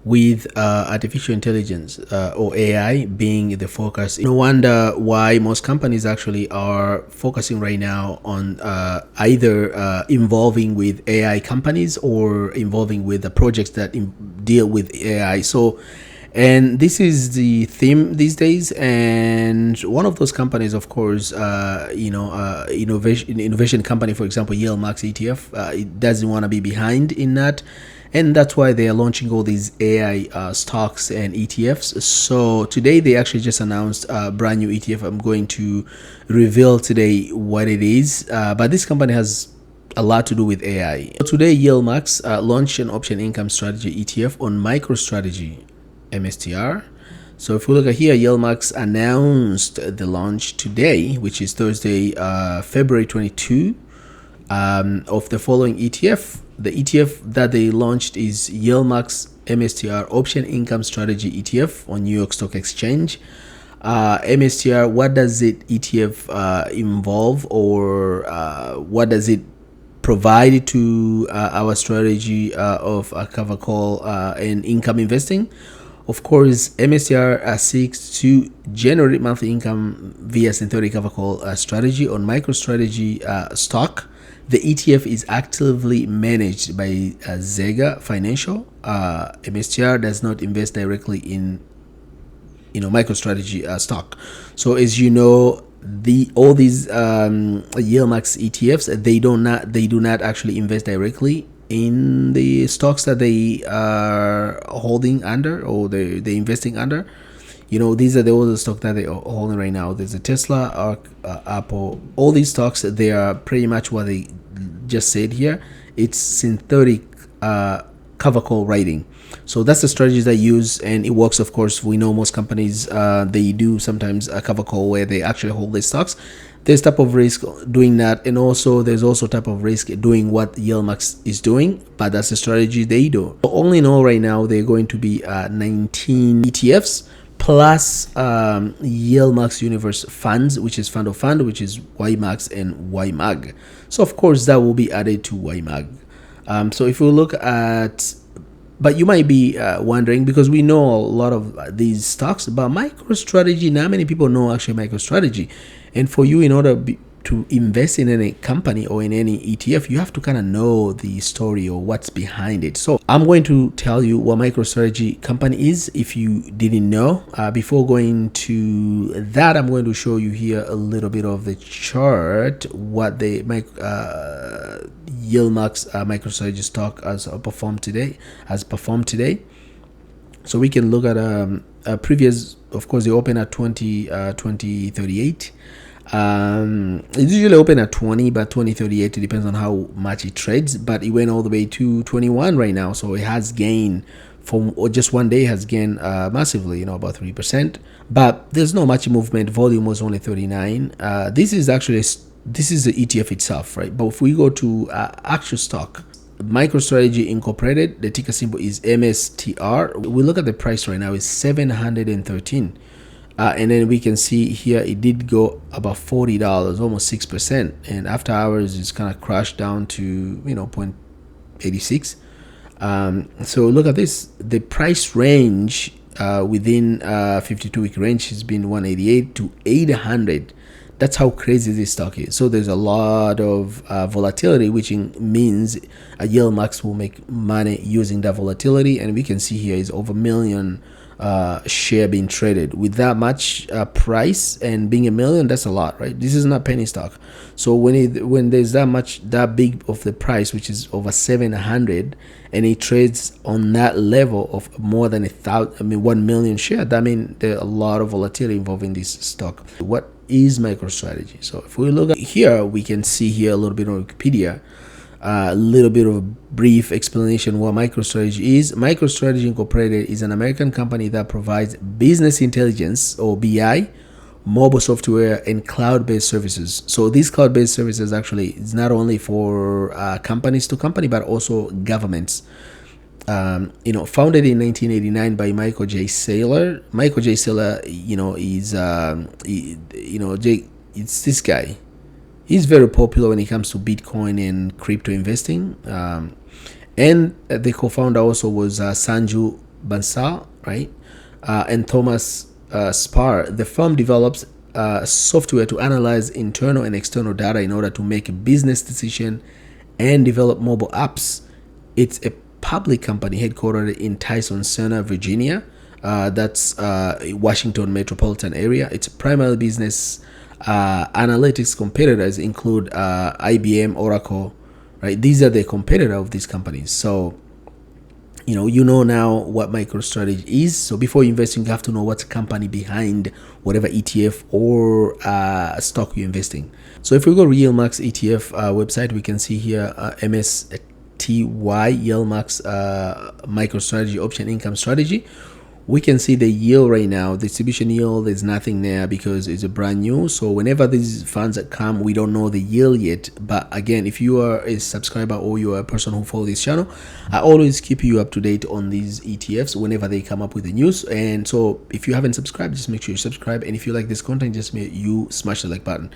with artificial intelligence or AI being the focus. No wonder why most companies actually are focusing right now on either involving with AI companies or involving with the projects that deal with AI. So, and this is the theme these days. And one of those companies, of course, innovation company, for example, YieldMax ETF, it doesn't want to be behind in that, and that's why they are launching all these AI stocks and ETFs. So today they actually just announced a brand new ETF. I'm going to reveal today what it is, but this company has a lot to do with AI. So today, YieldMax launched an option income strategy ETF on MicroStrategy MSTR. So if we look at here, YieldMax announced the launch today, which is Thursday, February 22, of the following ETF. The ETF that they launched is YieldMax MSTR Option Income Strategy ETF on New York Stock Exchange. MSTR, what does it ETF involve, or what does it provide to our strategy of a cover call and income investing? Of course, MSTR seeks to generate monthly income via synthetic cover call strategy on MicroStrategy stock. The ETF is actively managed by Zega Financial. MSTR does not invest directly in MicroStrategy stock. So as you know, all these YieldMax ETFs, they do not actually invest directly in the stocks that they are holding under, or they're investing under. These are all the stocks that they are holding right now. There's a Tesla, Arca, Apple. All these stocks, they are pretty much what they just said here. It's synthetic cover call writing. So that's the strategies they use, and it works. Of course, we know most companies they do sometimes a cover call where they actually hold their stocks. There's type of risk doing that, and also there's also type of risk doing what YieldMax is doing, but that's the strategy they do. So all in all, right now they're going to be 19 ETFs plus YieldMax Universe funds, which is fund of fund, which is YMAX and YMAG. So of course that will be added to YMAG. So if we look at, but you might be wondering, because we know a lot of these stocks, but MicroStrategy, not many people know actually MicroStrategy. And for you, in order to invest in any company or in any ETF, you have to kind of know the story or what's behind it. So I'm going to tell you what MicroStrategy company is if you didn't know. Before going to that, I'm going to show you here a little bit of the chart, what the YieldMax MicroStrategy stock has performed today. So we can look at a previous, of course, they open at 2038. It's usually open at 20, but 2038, it depends on how much it trades, but it went all the way to 21 right now. So it has gained from, or just one day has gained massively, about 3%, but there's no much movement. Volume was only 39. This is the ETF itself, right? But if we go to actual stock, MicroStrategy Incorporated, the ticker symbol is MSTR. We look at the price right now is 713. And then we can see here it did go about $40, almost 6%, and after hours it's kind of crashed down to 0.86. So look at this, the price range within 52-week range has been 188 to 800. That's how crazy this stock is. So there's a lot of volatility, which means a YieldMax will make money using that volatility, and we can see here is over 1 million share being traded. With that much price and being 1 million, that's a lot, right? This is not penny stock. So when there's that big of the price, which is over 700, and it trades on that level of more than 1 million share, that means there's a lot of volatility involving this stock. What is MicroStrategy? So if we look at here, we can see here a little bit on Wikipedia, a little bit of a brief explanation what MicroStrategy is. MicroStrategy Incorporated is an American company that provides business intelligence, or BI, mobile software, and cloud-based services. So these cloud-based services actually is not only for companies to company, but also governments. Founded in 1989 by Michael J. Saylor. Michael J. Saylor, it's this guy. He's very popular when it comes to Bitcoin and crypto investing. And the co-founder also was Sanju Bansal, right? And Thomas Spar. The firm develops software to analyze internal and external data in order to make a business decision and develop mobile apps. It's a public company headquartered in Tyson Center, Virginia. That's Washington metropolitan area. Its primary business analytics competitors include IBM, Oracle, right? These are the competitor of these companies. So you know now what MicroStrategy is. So before you invest, you have to know what's the company behind whatever ETF or stock you're investing. So if we go to YieldMax ETF website, we can see here MSTY, YieldMax MicroStrategy Option Income Strategy. We can see the yield right now. Distribution yield, there's nothing there because it's a brand new. So whenever these funds come, we don't know the yield yet. But again, if you are a subscriber or you are a person who follows this channel, I always keep you up to date on these ETFs whenever they come up with the news. And so if you haven't subscribed, just make sure you subscribe. And if you like this content, just make you smash the like button.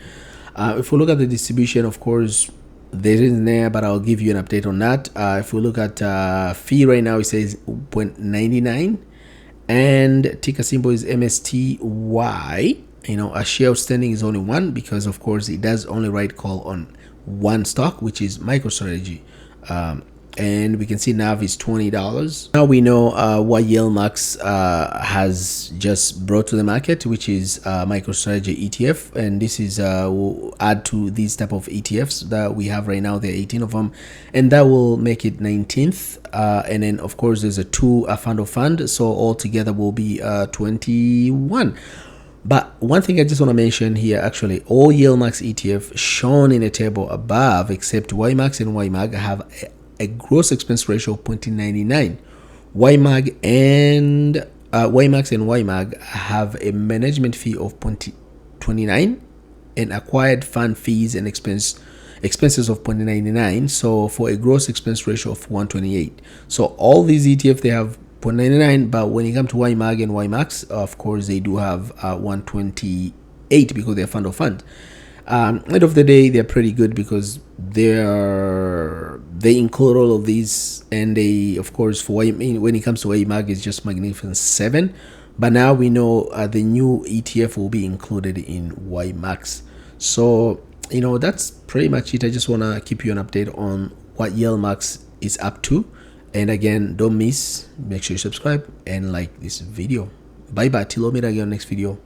If we look at the distribution, of course, there isn't there, but I'll give you an update on that. If we look at fee right now, it says 0.99. And ticker symbol is MSTY. A share outstanding is only one because of course it does only write call on one stock, which is MicroStrategy. And we can see NAV is $20. Now we know what YieldMax has just brought to the market, which is MicroStrategy ETF, and this is will add to these type of ETFs that we have right now. There are 18 of them, and that will make it 19th. And then of course there's a fund of fund, so altogether will be 21. But one thing I just want to mention here, actually, all YieldMax ETF shown in a table above, except YMAX and YMAG, have a gross expense ratio of 0.99. YMAG and YMAX and YMAG have a management fee of 0.29 and acquired fund fees and expenses of 0.99. So for a gross expense ratio of 128. So all these ETF, they have 0.99, but when it comes to YMAG and YMAX, of course they do have 128 because they're fund of fund. End of the day, they're pretty good because they include all of these, and they, of course, when it comes to YMAG, it's just Magnificent 7. But now we know the new ETF will be included in YMAX. So that's pretty much it. I just want to keep you an update on what YieldMax is up to. And again, don't miss, make sure you subscribe and like this video. Bye bye, till we meet again next video.